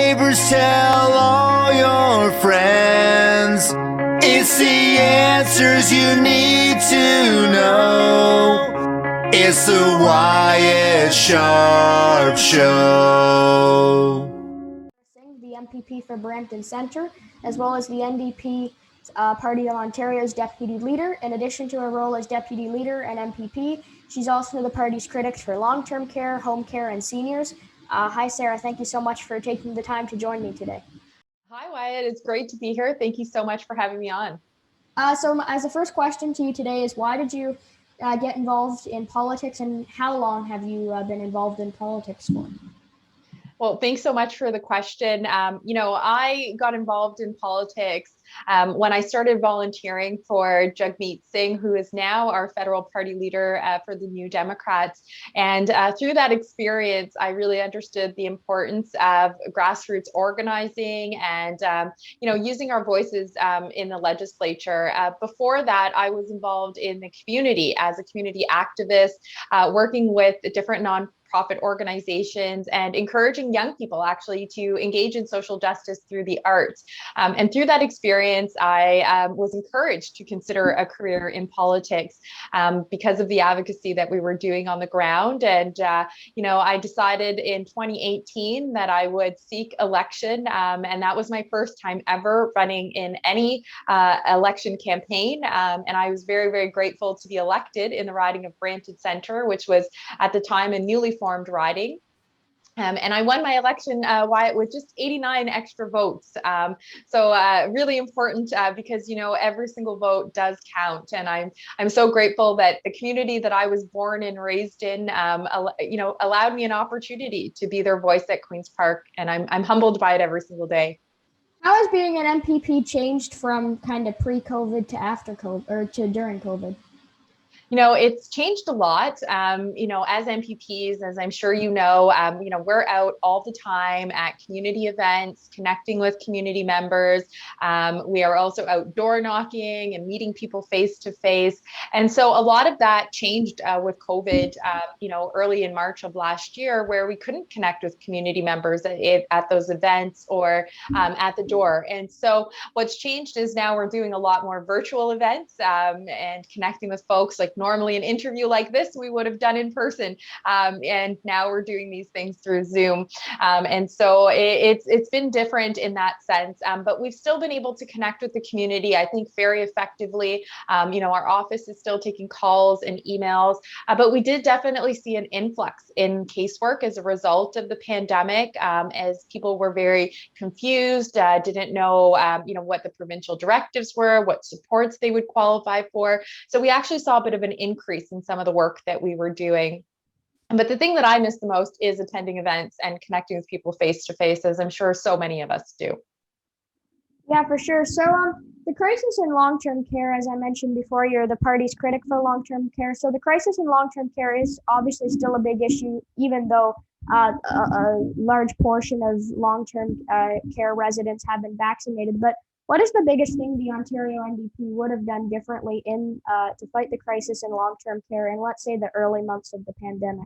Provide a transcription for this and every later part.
neighbors, tell all your friends. It's the answers you need to know. It's the Wyatt Sharp Show. Singh, the MPP for Brampton Centre, as well as the NDP Party of Ontario's deputy leader. In addition to her role as deputy leader and MPP, she's also the party's critic for long-term care, home care, and seniors. Hi, Sarah. Thank you so much for taking the time to join me today. Hi, Wyatt. It's great to be here. Thank you so much for having me on. So, as the first question to you today is, why did you get involved in politics, and how long have you been involved in politics for? Well, thanks so much for the question. I got involved in politics when I started volunteering for Jagmeet Singh, who is now our federal party leader for the New Democrats. And through that experience, I really understood the importance of grassroots organizing and, using our voices in the legislature. Before that, I was involved in the community as a community activist, working with different nonprofit organizations and encouraging young people actually to engage in social justice through the arts. And through that experience, I was encouraged to consider a career in politics because of the advocacy that we were doing on the ground. And, I decided in 2018 that I would seek election. And that was my first time ever running in any election campaign. And I was very, very grateful to be elected in the riding of Brampton Centre, which was at the time a newly formed riding. And I won my election, Wyatt, with just 89 extra votes. So really important because, every single vote does count. And I'm so grateful that the community that I was born and raised in, allowed me an opportunity to be their voice at Queen's Park. And I'm humbled by it every single day. How has being an MPP changed from kind of pre-COVID to after COVID or to during COVID? It's changed a lot. As MPPs, as I'm sure we're out all the time at community events, connecting with community members. We are also outdoor knocking and meeting people face to face. And so a lot of that changed with COVID, early in March of last year, where we couldn't connect with community members at those events or at the door. And so what's changed is now we're doing a lot more virtual events and connecting with folks. Like normally an interview like this we would have done in person, and now we're doing these things through Zoom, and so it's been different in that sense, but we've still been able to connect with the community, I think, very effectively. Our office is still taking calls and emails, but we did definitely see an influx in casework as a result of the pandemic, as people were very confused, didn't know what the provincial directives were, what supports they would qualify for. So we actually saw a bit of an increase in some of the work that we were doing. But the thing that I miss the most is attending events and connecting with people face to face, as I'm sure so many of us do. Yeah, for sure. So the crisis in long-term care, as I mentioned before, you're the party's critic for long-term care. So the crisis in long-term care is obviously still a big issue, even though a large portion of long-term care residents have been vaccinated. But what is the biggest thing the Ontario NDP would have done differently to fight the crisis in long-term care in, let's say, the early months of the pandemic?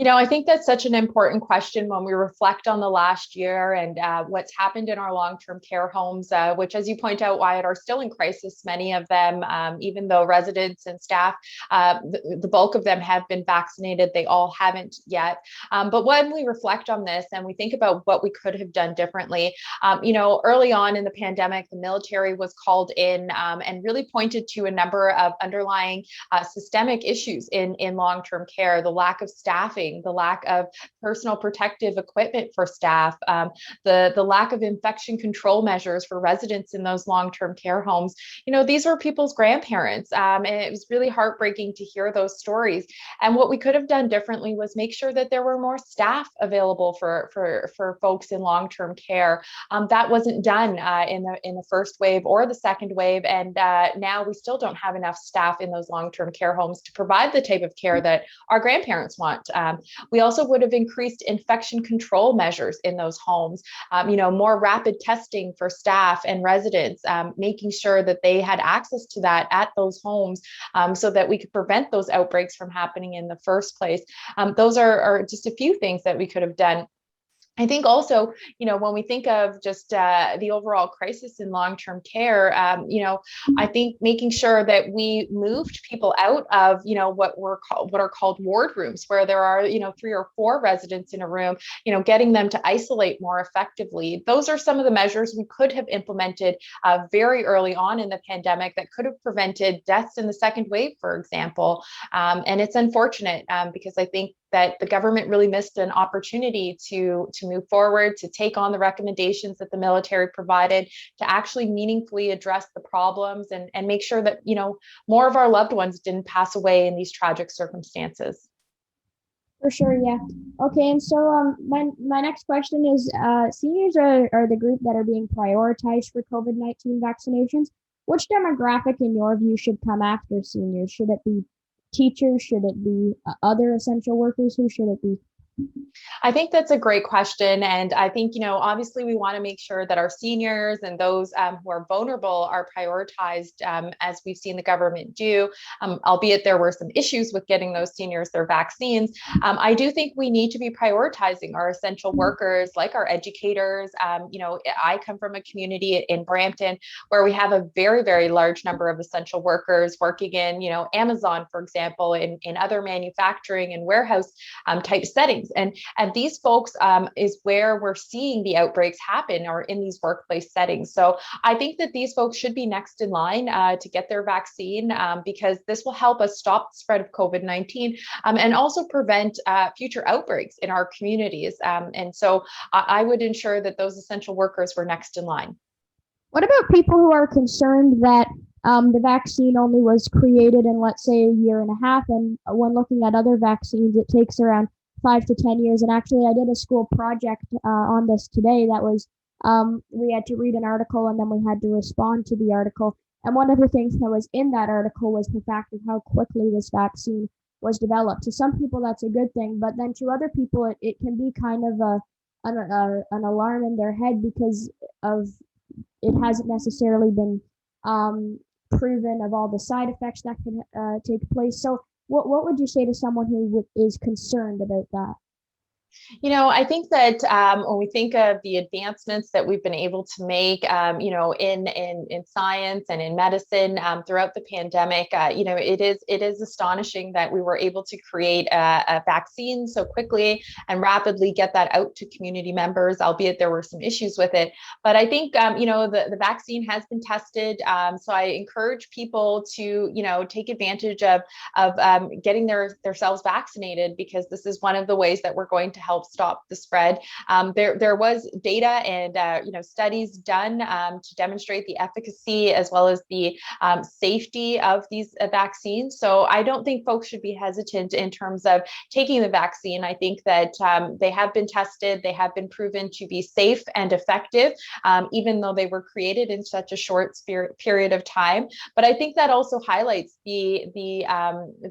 I think that's such an important question when we reflect on the last year and what's happened in our long-term care homes, which, as you point out, Wyatt, are still in crisis, many of them, even though residents and staff, the bulk of them have been vaccinated, they all haven't yet. But when we reflect on this and we think about what we could have done differently, early on in the pandemic, the military was called in and really pointed to a number of underlying systemic issues in long-term care, the lack of staffing, the lack of personal protective equipment for staff, the lack of infection control measures for residents in those long-term care homes. These were people's grandparents, and it was really heartbreaking to hear those stories. And what we could have done differently was make sure that there were more staff available for folks in long-term care. That wasn't done in the first wave or the second wave, and now we still don't have enough staff in those long-term care homes to provide the type of care that our grandparents want. We also would have increased infection control measures in those homes, more rapid testing for staff and residents, making sure that they had access to that at those homes, so that we could prevent those outbreaks from happening in the first place. Those are just a few things that we could have done. I think also, when we think of just the overall crisis in long-term care, I think making sure that we moved people out of, what are called ward rooms, where there are, 3 or 4 residents in a room, getting them to isolate more effectively. Those are some of the measures we could have implemented very early on in the pandemic that could have prevented deaths in the second wave, for example. And it's unfortunate because I think that the government really missed an opportunity to move forward, to take on the recommendations that the military provided, to actually meaningfully address the problems and make sure that, more of our loved ones didn't pass away in these tragic circumstances. For sure, yeah. Okay, and so my next question is seniors are the group that are being prioritized for COVID-19 vaccinations. Which demographic, in your view, should come after seniors? Should it be teachers? Should it be other essential workers? Who should it be? I think that's a great question. And I think, obviously we want to make sure that our seniors and those who are vulnerable are prioritized, as we've seen the government do, albeit there were some issues with getting those seniors their vaccines. I do think we need to be prioritizing our essential workers, like our educators. I come from a community in Brampton where we have a very, very large number of essential workers working in, Amazon, for example, in other manufacturing and warehouse type settings. And these folks is where we're seeing the outbreaks happen, or in these workplace settings. So I think that these folks should be next in line to get their vaccine, because this will help us stop the spread of COVID-19 and also prevent future outbreaks in our communities. And so I would ensure that those essential workers were next in line. What about people who are concerned that the vaccine only was created in, let's say, a year and a half, and when looking at other vaccines, it takes around 5 to 10 years. And actually, I did a school project on this today. That was we had to read an article and then we had to respond to the article. And one of the things that was in that article was the fact of how quickly this vaccine was developed. To some people, that's a good thing, but then to other people, it can be kind of an alarm in their head because of it hasn't necessarily been proven of all the side effects that can take place. So what would you say to someone who is concerned about that? I think that when we think of the advancements that we've been able to make, in science and in medicine throughout the pandemic, it is astonishing that we were able to create a vaccine so quickly and rapidly get that out to community members, albeit there were some issues with it. But I think, the vaccine has been tested. So I encourage people to, take advantage of getting themselves vaccinated, because this is one of the ways that we're going to help stop the spread. There was data and studies done to demonstrate the efficacy as well as the safety of these vaccines. So I don't think folks should be hesitant in terms of taking the vaccine. I think that they have been tested, they have been proven to be safe and effective, even though they were created in such a short period of time. But I think that also highlights the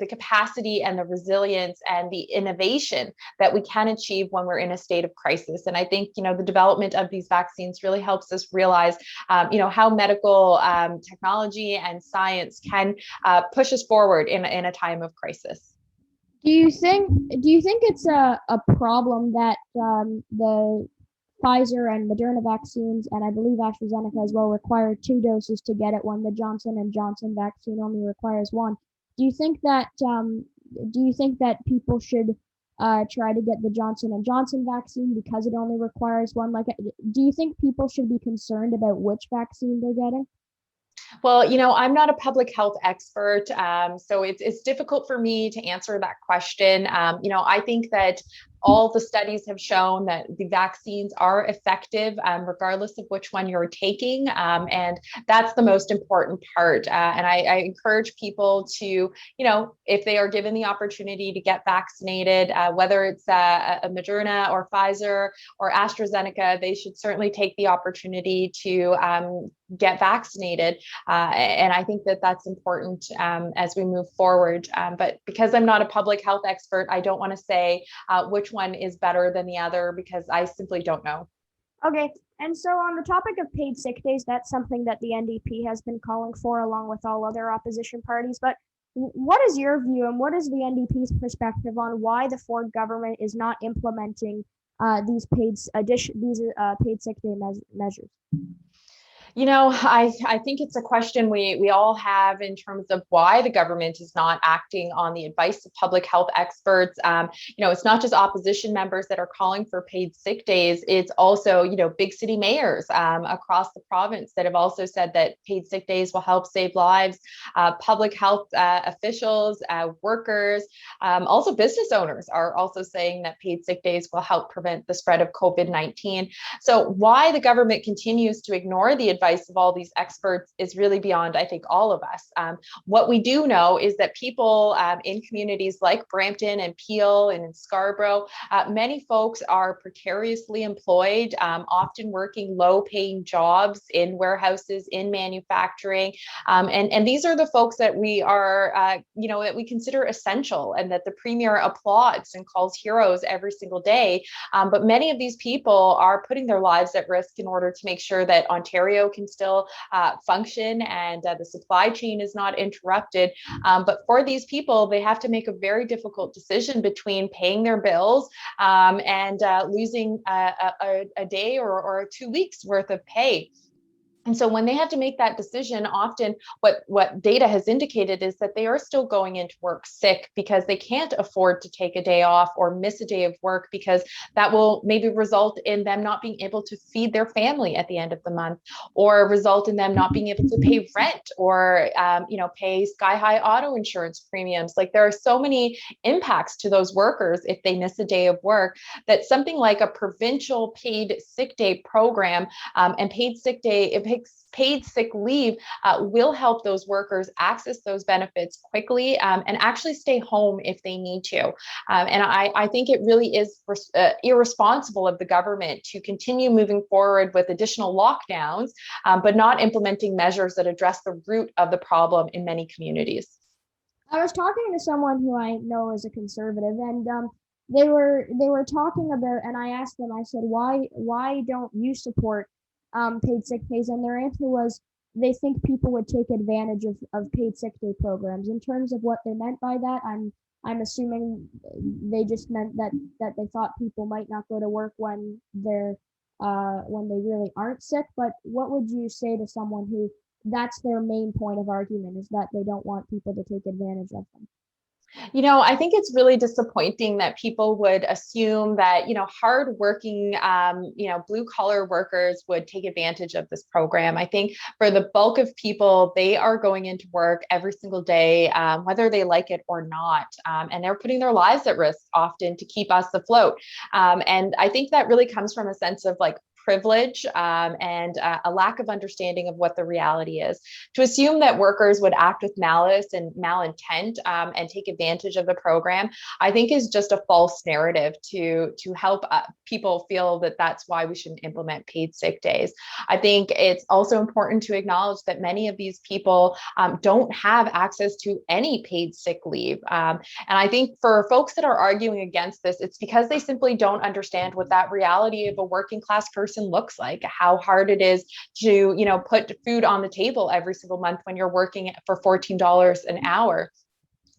capacity and the resilience and the innovation that we can achieve when we're in a state of crisis. And I think, the development of these vaccines really helps us realize, how medical technology and science can push us forward in a time of crisis. Do you think it's a problem that the Pfizer and Moderna vaccines, and I believe AstraZeneca as well, require 2 doses to get it when the Johnson and Johnson vaccine only requires 1? Do you think that people should try to get the Johnson and Johnson vaccine because it only requires 1? Like, do you think people should be concerned about which vaccine they're getting? Well, I'm not a public health expert, so it's difficult for me to answer that question. I think that all the studies have shown that the vaccines are effective, regardless of which one you're taking. And that's the most important part. And I encourage people to, if they are given the opportunity to get vaccinated, whether it's a Moderna or Pfizer or AstraZeneca, they should certainly take the opportunity to get vaccinated. And I think that that's important as we move forward. But because I'm not a public health expert, I don't want to say which one is better than the other, because I simply don't know. Okay, and so on the topic of paid sick days, that's something that the NDP has been calling for along with all other opposition parties. But what is your view and what is the NDP's perspective on why the Ford government is not implementing these paid sick day measures? I think it's a question we all have in terms of why the government is not acting on the advice of public health experts. It's not just opposition members that are calling for paid sick days. It's also, big city mayors across the province that have also said that paid sick days will help save lives. Public health officials, workers, also business owners are also saying that paid sick days will help prevent the spread of COVID-19. So why the government continues to ignore the advice of all these experts is really beyond, I think, all of us. What we do know is that people in communities like Brampton and Peel and in Scarborough, many folks are precariously employed, often working low-paying jobs in warehouses, in manufacturing, and these are the folks that we are, that we consider essential and that the Premier applauds and calls heroes every single day. But many of these people are putting their lives at risk in order to make sure that Ontario can still function and the supply chain is not interrupted. But for these people, they have to make a very difficult decision between paying their bills and losing a day or 2 weeks worth of pay. And so when they have to make that decision, often what data has indicated is that they are still going into work sick because they can't afford to take a day off or miss a day of work, because that will maybe result in them not being able to feed their family at the end of the month, or result in them not being able to pay rent or pay sky high auto insurance premiums. Like, there are so many impacts to those workers if they miss a day of work, that something like a provincial paid sick day program and paid sick leave will help those workers access those benefits quickly and actually stay home if they need to. And I think it really is irresponsible of the government to continue moving forward with additional lockdowns, but not implementing measures that address the root of the problem in many communities. I was talking to someone who I know is a conservative, and they were talking about, and I asked them, I said, why don't you support paid sick days? And their answer was they think people would take advantage of paid sick day programs. In terms of what they meant by that, I'm assuming they just meant that they thought people might not go to work when they really aren't sick. But what would you say to someone who that's their main point of argument, is that they don't want people to take advantage of them? I think it's really disappointing that people would assume that, hardworking, blue collar workers would take advantage of this program. I think for the bulk of people, they are going into work every single day, whether they like it or not. And they're putting their lives at risk often to keep us afloat. And I think that really comes from a sense of privilege and a lack of understanding of what the reality is. To assume that workers would act with malice and malintent and take advantage of the program, I think is just a false narrative to help people feel that that's why we shouldn't implement paid sick days. I think it's also important to acknowledge that many of these people don't have access to any paid sick leave. And I think for folks that are arguing against this, it's because they simply don't understand what that reality of a working class person looks like, how hard it is to, put food on the table every single month when you're working for $14 an hour.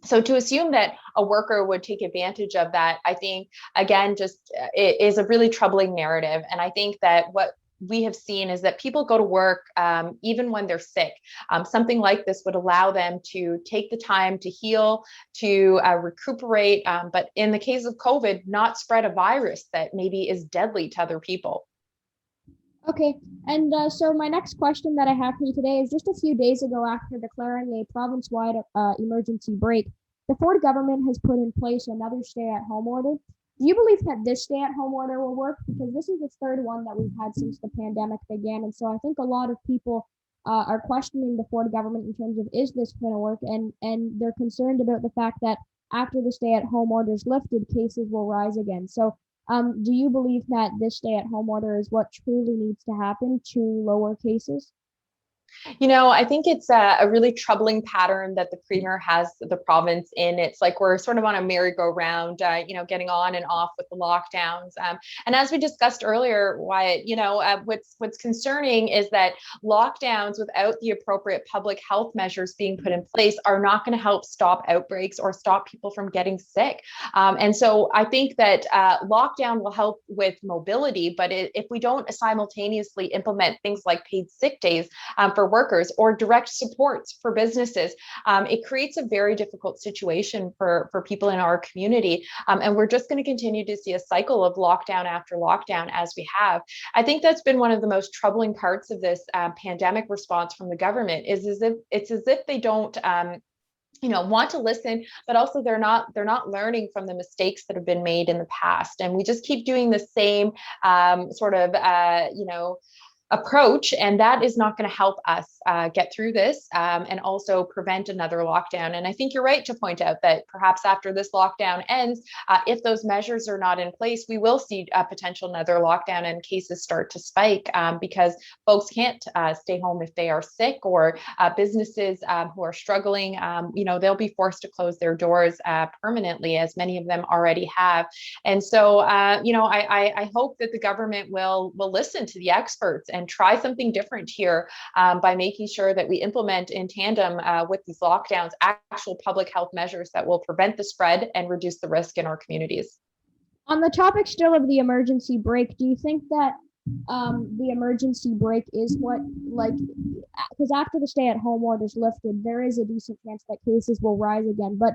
So to assume that a worker would take advantage of that, I think, again, just it is a really troubling narrative. And I think that what we have seen is that people go to work even when they're sick. Something like this would allow them to take the time to heal, to recuperate, but in the case of COVID, not spread a virus that maybe is deadly to other people. Okay, and so my next question that I have for you today is, just a few days ago, after declaring a province-wide emergency break, the Ford government has put in place another stay-at-home order. Do you believe that this stay-at-home order will work? Because this is the third one that we've had since the pandemic began, and so I think a lot of people are questioning the Ford government in terms of, is this going to work? And they're concerned about the fact that after the stay-at-home order is lifted, cases will rise again. So do you believe that this stay-at-home order is what truly needs to happen to lower cases? I think it's a really troubling pattern that the premier has the province in. It's like we're sort of on a merry-go-round, getting on and off with the lockdowns. And as we discussed earlier, Wyatt, what's concerning is that lockdowns without the appropriate public health measures being put in place are not going to help stop outbreaks or stop people from getting sick. And so I think that lockdown will help with mobility, but if we don't simultaneously implement things like paid sick days for workers or direct supports for businesses, it creates a very difficult situation for people in our community. And we're just going to continue to see a cycle of lockdown after lockdown as we have. I think that's been one of the most troubling parts of this pandemic response from the government is as if they don't want to listen, but also they're not learning from the mistakes that have been made in the past. And we just keep doing the same approach, and that is not going to help us get through this and also prevent another lockdown. And I think you're right to point out that perhaps after this lockdown ends, if those measures are not in place, we will see a potential another lockdown and cases start to spike because folks can't stay home if they are sick, or businesses who are struggling, they'll be forced to close their doors permanently, as many of them already have. And so, I hope that the government will listen to the experts and try something different here by making sure that we implement in tandem with these lockdowns actual public health measures that will prevent the spread and reduce the risk in our communities. On the topic still of the emergency brake, do you think that the emergency brake is because after the stay-at-home order is lifted, there is a decent chance that cases will rise again, but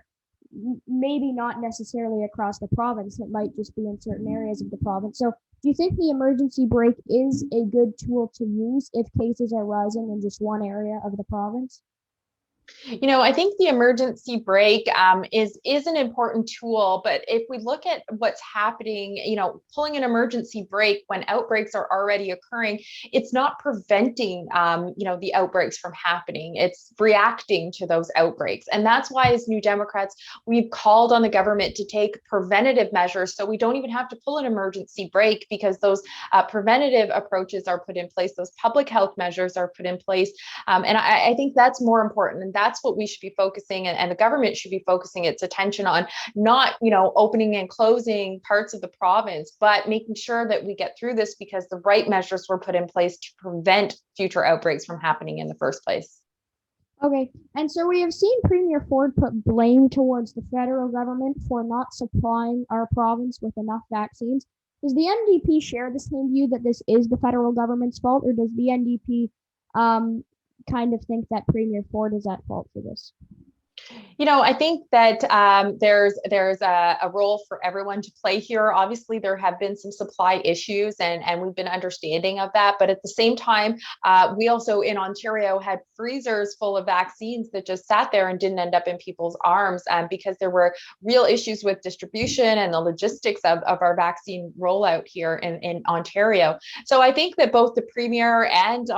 maybe not necessarily across the province. It might just be in certain areas of the province. So do you think the emergency brake is a good tool to use if cases are rising in just one area of the province? I think the emergency brake is an important tool, but if we look at what's happening, pulling an emergency brake when outbreaks are already occurring, it's not preventing, the outbreaks from happening. It's reacting to those outbreaks. And that's why, as New Democrats, we've called on the government to take preventative measures so we don't even have to pull an emergency brake, because those preventative approaches are put in place, those public health measures are put in place. And I think that's more important. And that's what we should be focusing, and the government should be focusing its attention on, not, opening and closing parts of the province, but making sure that we get through this because the right measures were put in place to prevent future outbreaks from happening in the first place. Okay, and so we have seen Premier Ford put blame towards the federal government for not supplying our province with enough vaccines. Does the NDP share the same view that this is the federal government's fault, or does the NDP kind of think that Premier Ford is at fault for this? I think that there's a role for everyone to play here. Obviously, there have been some supply issues, and we've been understanding of that. But at the same time, we also in Ontario had freezers full of vaccines that just sat there and didn't end up in people's arms because there were real issues with distribution and the logistics of our vaccine rollout here in Ontario. So I think that both the Premier and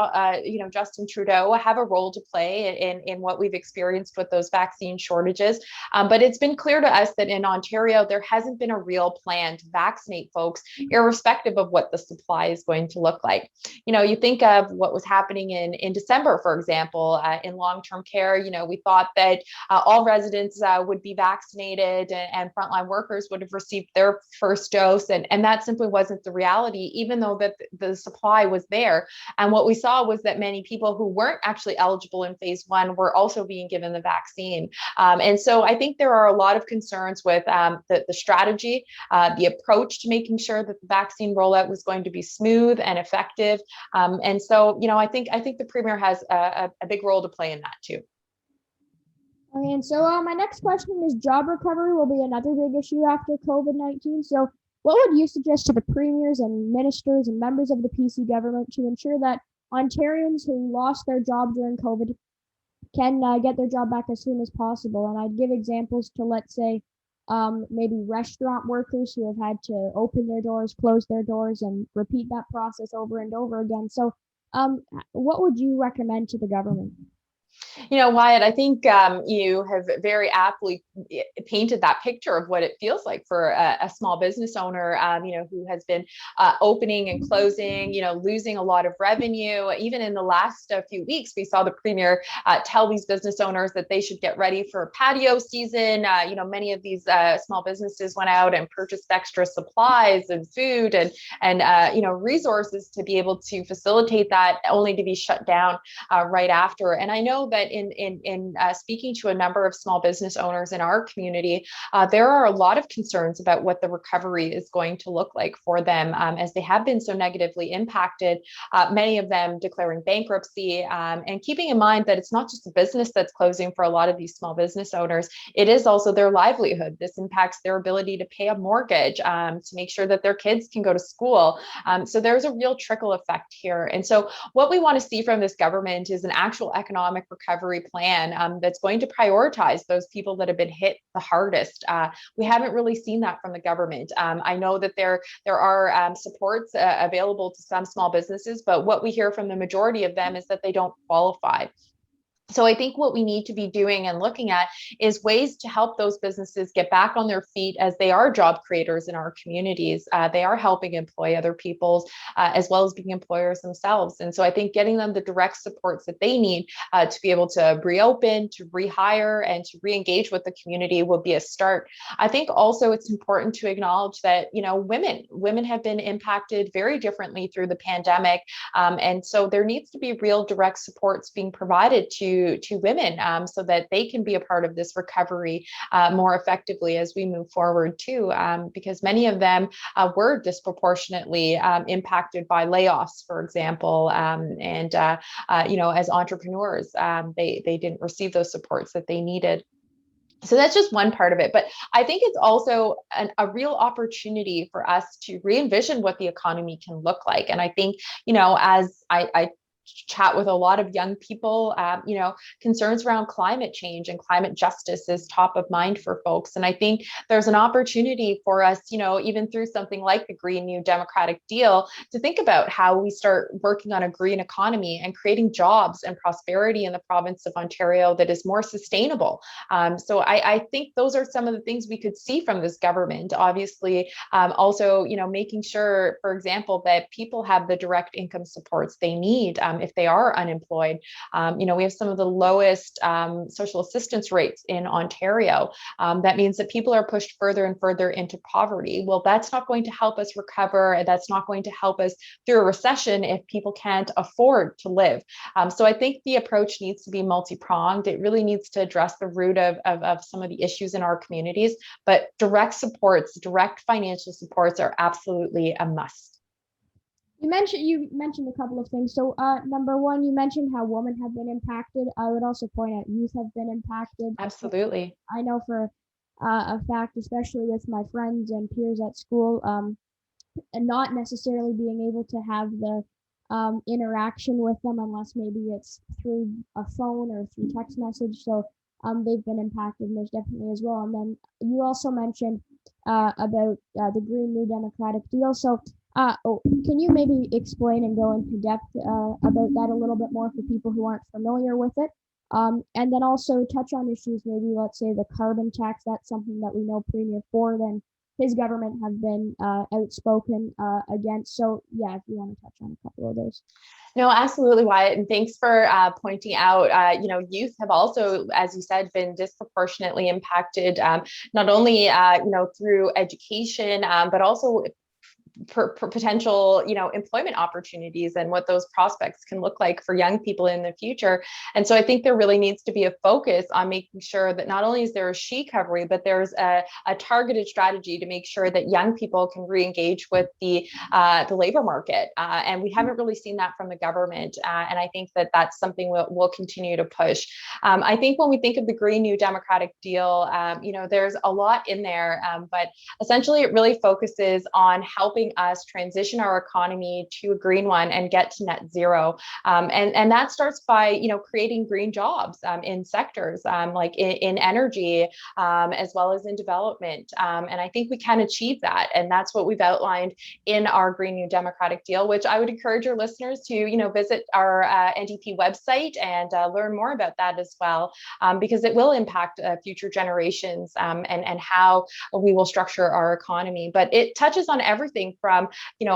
Justin Trudeau have a role to play in what we've experienced with those vaccine shortages. But it's been clear to us that in Ontario, there hasn't been a real plan to vaccinate folks, irrespective of what the supply is going to look like. You think of what was happening in December, for example, in long-term care. We thought that all residents would be vaccinated and frontline workers would have received their first dose. And that simply wasn't the reality, even though that the supply was there. And what we saw was that many people who weren't actually eligible in phase one were also being given the vaccine. And so I think there are a lot of concerns with the strategy, the approach to making sure that the vaccine rollout was going to be smooth and effective. And so, I think the Premier has a big role to play in that too. Okay, and so my next question is, job recovery will be another big issue after COVID-19. So what would you suggest to the premiers and ministers and members of the PC government to ensure that Ontarians who lost their job during COVID can get their job back as soon as possible? And I'd give examples to, let's say, maybe restaurant workers who have had to open their doors, close their doors, and repeat that process over and over again. So what would you recommend to the government? Wyatt, I think you have very aptly painted that picture of what it feels like for a small business owner, who has been opening and closing, losing a lot of revenue. Even in the last few weeks, we saw the premier tell these business owners that they should get ready for patio season. Many of these small businesses went out and purchased extra supplies and food and resources to be able to facilitate that, only to be shut down right after. And I know that in speaking to a number of small business owners in our community, there are a lot of concerns about what the recovery is going to look like for them, as they have been so negatively impacted, many of them declaring bankruptcy, and keeping in mind that it's not just a business that's closing for a lot of these small business owners, it is also their livelihood. This impacts their ability to pay a mortgage, to make sure that their kids can go to school. So there's a real trickle effect here. And so what we want to see from this government is an actual economic recovery plan that's going to prioritize those people that have been hit the hardest. We haven't really seen that from the government. I know that there are supports available to some small businesses, but what we hear from the majority of them is that they don't qualify. So I think what we need to be doing and looking at is ways to help those businesses get back on their feet, as they are job creators in our communities. They are helping employ other people's, as well as being employers themselves. And so I think getting them the direct supports that they need to be able to reopen, to rehire, and to re-engage with the community will be a start. I think also it's important to acknowledge that, women have been impacted very differently through the pandemic. And so there needs to be real direct supports being provided to women, so that they can be a part of this recovery more effectively as we move forward too, because many of them were disproportionately impacted by layoffs, for example, as entrepreneurs, they didn't receive those supports that they needed. So that's just one part of it. But I think it's also a real opportunity for us to re-envision what the economy can look like. And I think, as I chat with a lot of young people, concerns around climate change and climate justice is top of mind for folks. And I think there's an opportunity for us, even through something like the Green New Democratic Deal, to think about how we start working on a green economy and creating jobs and prosperity in the province of Ontario that is more sustainable. So I think those are some of the things we could see from this government. Obviously, also, making sure, for example, that people have the direct income supports they need if they are unemployed. We have some of the lowest social assistance rates in Ontario. That means that people are pushed further and further into poverty. Well, that's not going to help us recover. That's not going to help us through a recession if people can't afford to live. So I think the approach needs to be multi-pronged. It really needs to address the root of some of the issues in our communities, but direct supports, direct financial supports are absolutely a must. You mentioned a couple of things. So, number one, you mentioned how women have been impacted. I would also point out youth have been impacted. Absolutely. I know for a fact, especially with my friends and peers at school, and not necessarily being able to have the interaction with them unless maybe it's through a phone or through text message. So they've been impacted most definitely as well. And then you also mentioned about the Green New Democratic Deal. So can you maybe explain and go into depth about that a little bit more for people who aren't familiar with it? And then also touch on issues, maybe let's say the carbon tax. That's something that we know Premier Ford and his government have been outspoken against. So yeah, if you want to touch on a couple of those. No, absolutely, Wyatt. And thanks for pointing out, youth have also, as you said, been disproportionately impacted, not only, through education, but also potential, employment opportunities and what those prospects can look like for young people in the future. And so I think there really needs to be a focus on making sure that not only is there a recovery, but there's a targeted strategy to make sure that young people can re-engage with the labor market. And we haven't really seen that from the government. And I think that that's something we'll continue to push. I think when we think of the Green New Democratic Deal, there's a lot in there, but essentially it really focuses on helping helping us transition our economy to a green one and get to net zero. And that starts by, creating green jobs in sectors like in energy, as well as in development. And I think we can achieve that. And that's what we've outlined in our Green New Democratic Deal, which I would encourage your listeners to, visit our NDP website and learn more about that as well, because it will impact future generations and how we will structure our economy. But it touches on everything from,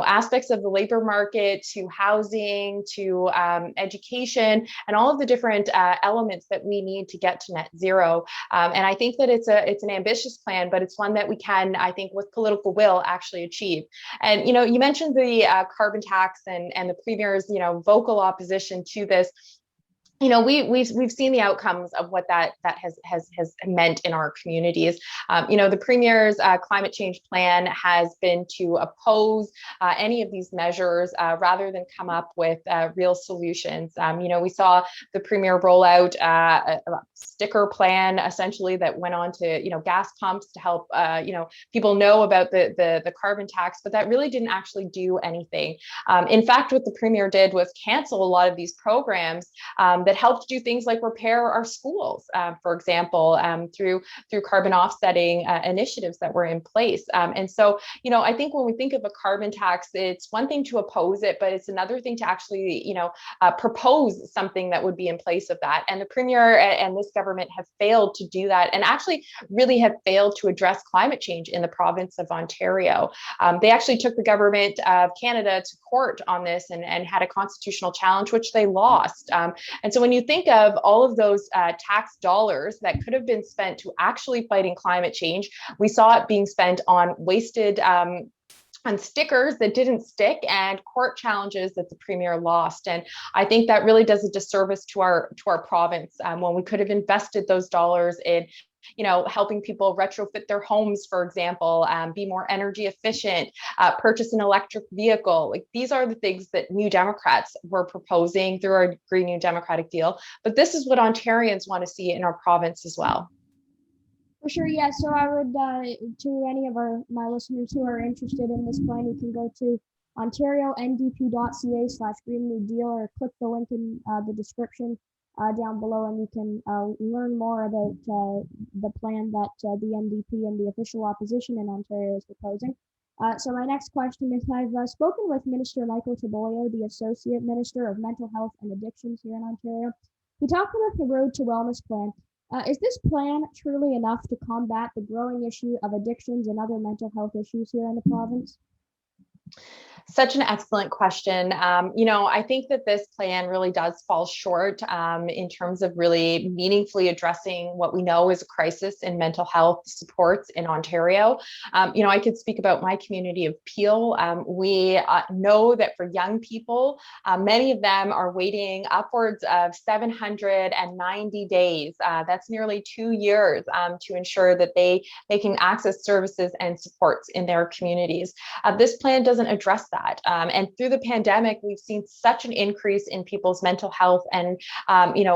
aspects of the labor market to housing to education and all of the different elements that we need to get to net zero. And I think that it's an ambitious plan, but it's one that we can, I think, with political will, actually achieve. And you mentioned the carbon tax and the premier's vocal opposition to this. We've seen the outcomes of what that has meant in our communities. The premier's climate change plan has been to oppose any of these measures rather than come up with real solutions. We saw the premier roll out a sticker plan, essentially, that went on to gas pumps to help people know about the carbon tax, but that really didn't actually do anything. In fact, what the premier did was cancel a lot of these programs that helped do things like repair our schools, for example, through carbon offsetting initiatives that were in place. And so, I think when we think of a carbon tax, it's one thing to oppose it, but it's another thing to actually, propose something that would be in place of that. And the premier and this government have failed to do that, and actually really have failed to address climate change in the province of Ontario. They actually took the government of Canada to court on this and had a constitutional challenge, which they lost. And so when you think of all of those tax dollars that could have been spent to actually fighting climate change, we saw it being spent on wasted on stickers that didn't stick and court challenges that the premier lost. And I think that really does a disservice to our province when we could have invested those dollars in helping people retrofit their homes, for example, be more energy efficient, purchase an electric vehicle. Like, these are the things that New Democrats were proposing through our Green New Democratic Deal. But this is what Ontarians want to see in our province as well. For sure, yeah. So I would, to any of my listeners who are interested in this plan, you can go to ontarionDP.ca/Green New Deal or click the link in the description down below, and you can learn more about the plan that the NDP and the official opposition in Ontario is proposing. So my next question is, I've spoken with Minister Michael Taboyo, the Associate Minister of Mental Health and Addictions here in Ontario. He talked about the Road to Wellness plan. Is this plan truly enough to combat the growing issue of addictions and other mental health issues here in the province? Such an excellent question. I think that this plan really does fall short in terms of really meaningfully addressing what we know is a crisis in mental health supports in Ontario. I could speak about my community of Peel. We know that for young people, many of them are waiting upwards of 790 days. That's nearly 2 years to ensure that they can access services and supports in their communities. This plan doesn't address that. And through the pandemic, we've seen such an increase in people's mental health and,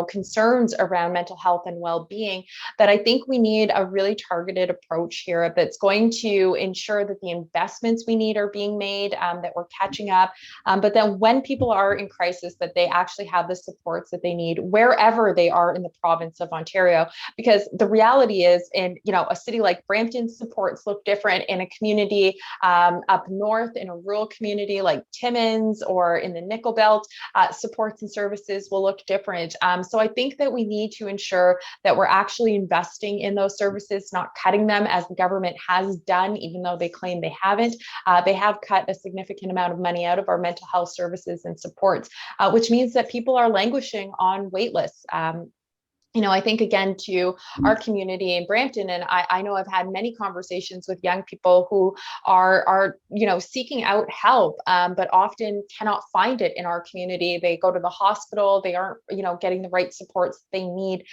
concerns around mental health and well-being that I think we need a really targeted approach here that's going to ensure that the investments we need are being made, that we're catching up. But then when people are in crisis, that they actually have the supports that they need wherever they are in the province of Ontario. Because the reality is, in a city like Brampton, supports look different in a community up north, in a rural community like Timmins or in the Nickel Belt, supports and services will look different. So I think that we need to ensure that we're actually investing in those services, not cutting them as the government has done, even though they claim they haven't. They have cut a significant amount of money out of our mental health services and supports, which means that people are languishing on wait lists. I think, again, to our community in Brampton, and I know I've had many conversations with young people who are seeking out help, but often cannot find it in our community. They go to the hospital, they aren't, getting the right supports they need.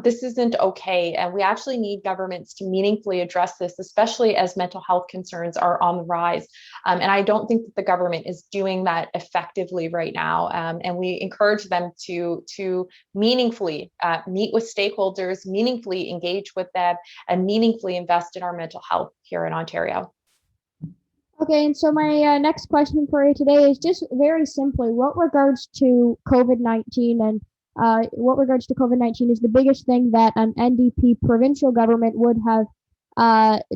This isn't okay. And we actually need governments to meaningfully address this, especially as mental health concerns are on the rise. And I don't think that the government is doing that effectively right now. And we encourage them to meaningfully meet with stakeholders, meaningfully engage with them, and meaningfully invest in our mental health here in Ontario. Okay, and so my next question for you today is just very simply, what regards to COVID-19 and what regards to COVID-19 is the biggest thing that an NDP provincial government would have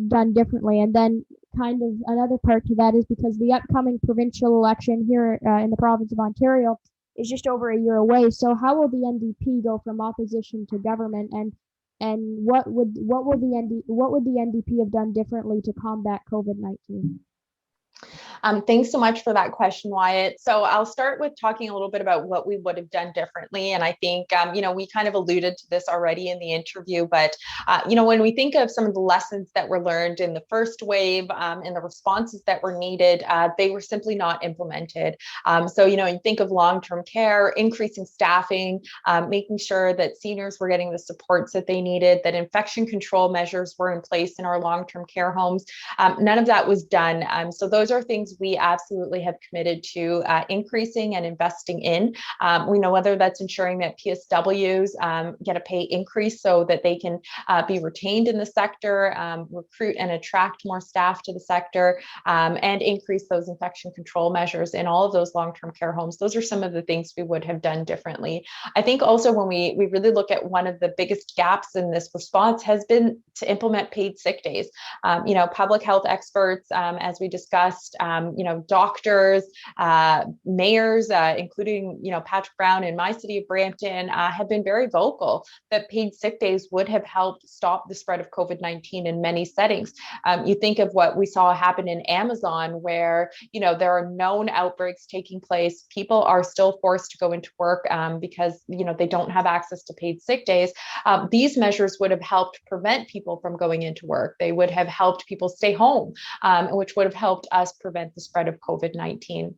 done differently? And then kind of another part to that is because the upcoming provincial election here in the province of Ontario is just over a year away. So how will the NDP go from opposition to government, and what would the NDP have done differently to combat COVID-19? Thanks so much for that question, Wyatt. So I'll start with talking a little bit about what we would have done differently. And I think, we kind of alluded to this already in the interview, but, when we think of some of the lessons that were learned in the first wave and the responses that were needed, they were simply not implemented. So, you think of long-term care, increasing staffing, making sure that seniors were getting the supports that they needed, that infection control measures were in place in our long-term care homes. None of that was done. So those are things we absolutely have committed to increasing and investing in. We know whether that's ensuring that PSWs get a pay increase so that they can be retained in the sector, recruit and attract more staff to the sector, and increase those infection control measures in all of those long-term care homes. Those are some of the things we would have done differently. I think also when we really look at one of the biggest gaps in this response has been to implement paid sick days. Public health experts, as we discussed, doctors, mayors, including, Patrick Brown in my city of Brampton, have been very vocal that paid sick days would have helped stop the spread of COVID-19 in many settings. You think of what we saw happen in Amazon, where, there are known outbreaks taking place. People are still forced to go into work because, they don't have access to paid sick days. These measures would have helped prevent people from going into work. They would have helped people stay home, which would have helped us prevent the spread of COVID-19.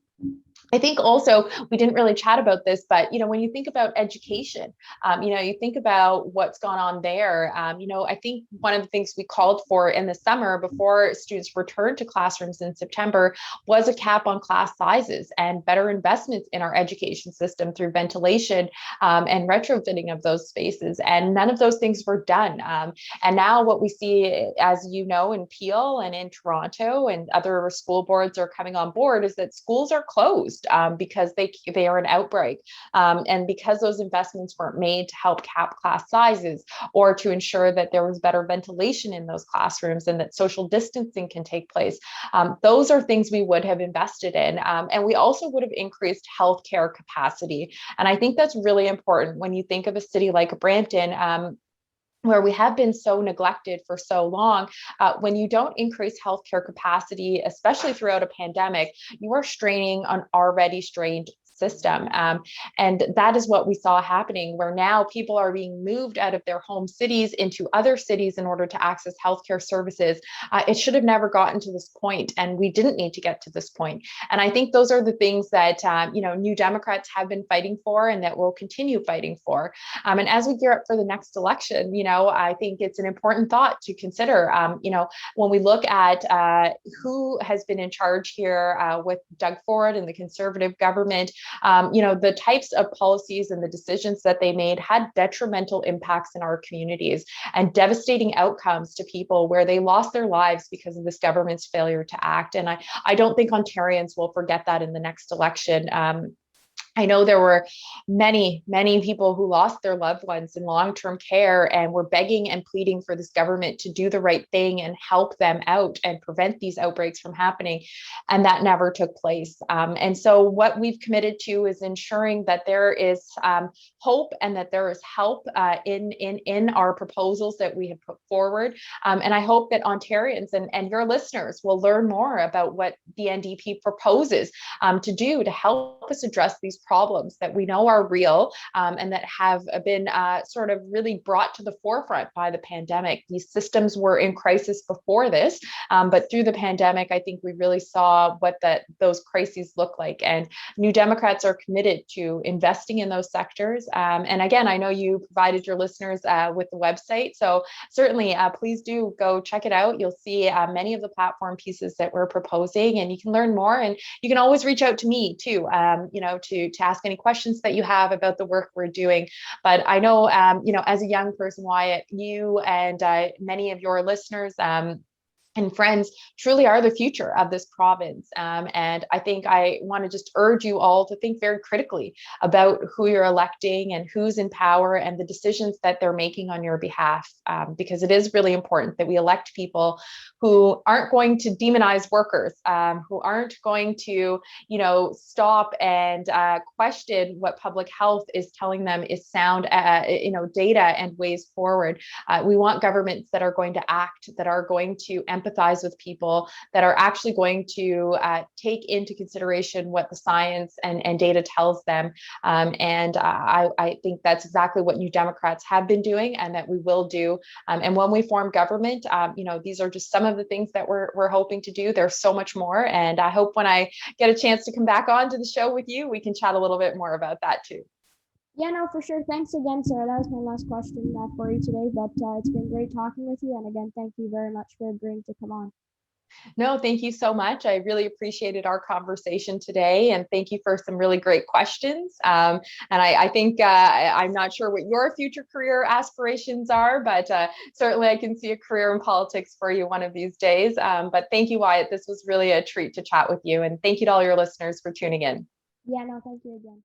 I think also we didn't really chat about this, but when you think about education, you think about what's gone on there. I think one of the things we called for in the summer before students returned to classrooms in September was a cap on class sizes and better investments in our education system through ventilation and retrofitting of those spaces. And none of those things were done. And now what we see, as you know, in Peel and in Toronto and other school boards are coming on board, is that schools are closed because they are an outbreak, and because those investments weren't made to help cap class sizes or to ensure that there was better ventilation in those classrooms and that social distancing can take place. Those are things we would have invested in, and we also would have increased healthcare capacity. And I think that's really important when you think of a city like Brampton, where we have been so neglected for so long. When you don't increase healthcare capacity, especially throughout a pandemic, you are straining an already strained system. And that is what we saw happening, where now people are being moved out of their home cities into other cities in order to access healthcare services. It should have never gotten to this point, and we didn't need to get to this point. And I think those are the things that, New Democrats have been fighting for and that we'll continue fighting for. And as we gear up for the next election, I think it's an important thought to consider, when we look at who has been in charge here with Doug Ford and the Conservative government. The types of policies and the decisions that they made had detrimental impacts in our communities and devastating outcomes to people where they lost their lives because of this government's failure to act. And I don't think Ontarians will forget that in the next election. I know there were many, many people who lost their loved ones in long-term care and were begging and pleading for this government to do the right thing and help them out and prevent these outbreaks from happening. And that never took place. And so what we've committed to is ensuring that there is hope and that there is help in our proposals that we have put forward. And I hope that Ontarians and your listeners will learn more about what the NDP proposes to do to help us address these problems that we know are real and that have been sort of really brought to the forefront by the pandemic. These systems were in crisis before this, but through the pandemic, I think we really saw what those crises look like. And New Democrats are committed to investing in those sectors. And again, I know you provided your listeners with the website, so certainly please do go check it out. You'll see many of the platform pieces that we're proposing, and you can learn more. And you can always reach out to me too, to ask any questions that you have about the work we're doing. But I know, as a young person, Wyatt, you and many of your listeners, and friends truly are the future of this province. And I think I want to just urge you all to think very critically about who you're electing and who's in power and the decisions that they're making on your behalf, because it is really important that we elect people who aren't going to demonize workers, who aren't going to, stop and question what public health is telling them is sound, data and ways forward. We want governments that are going to act, that are going to empathize with people, that are actually going to take into consideration what the science and data tells them. I think that's exactly what New Democrats have been doing and that we will do. And when we form government, these are just some of the things that we're hoping to do. There's so much more. And I hope when I get a chance to come back on to the show with you, we can chat a little bit more about that too. Yeah, no, for sure. Thanks again, Sarah. That was my last question for you today, but it's been great talking with you. And again, thank you very much for agreeing to come on. No, thank you so much. I really appreciated our conversation today, and thank you for some really great questions. And I think I'm not sure what your future career aspirations are, but certainly I can see a career in politics for you one of these days. But thank you, Wyatt. This was really a treat to chat with you, and thank you to all your listeners for tuning in. Yeah, no, thank you again.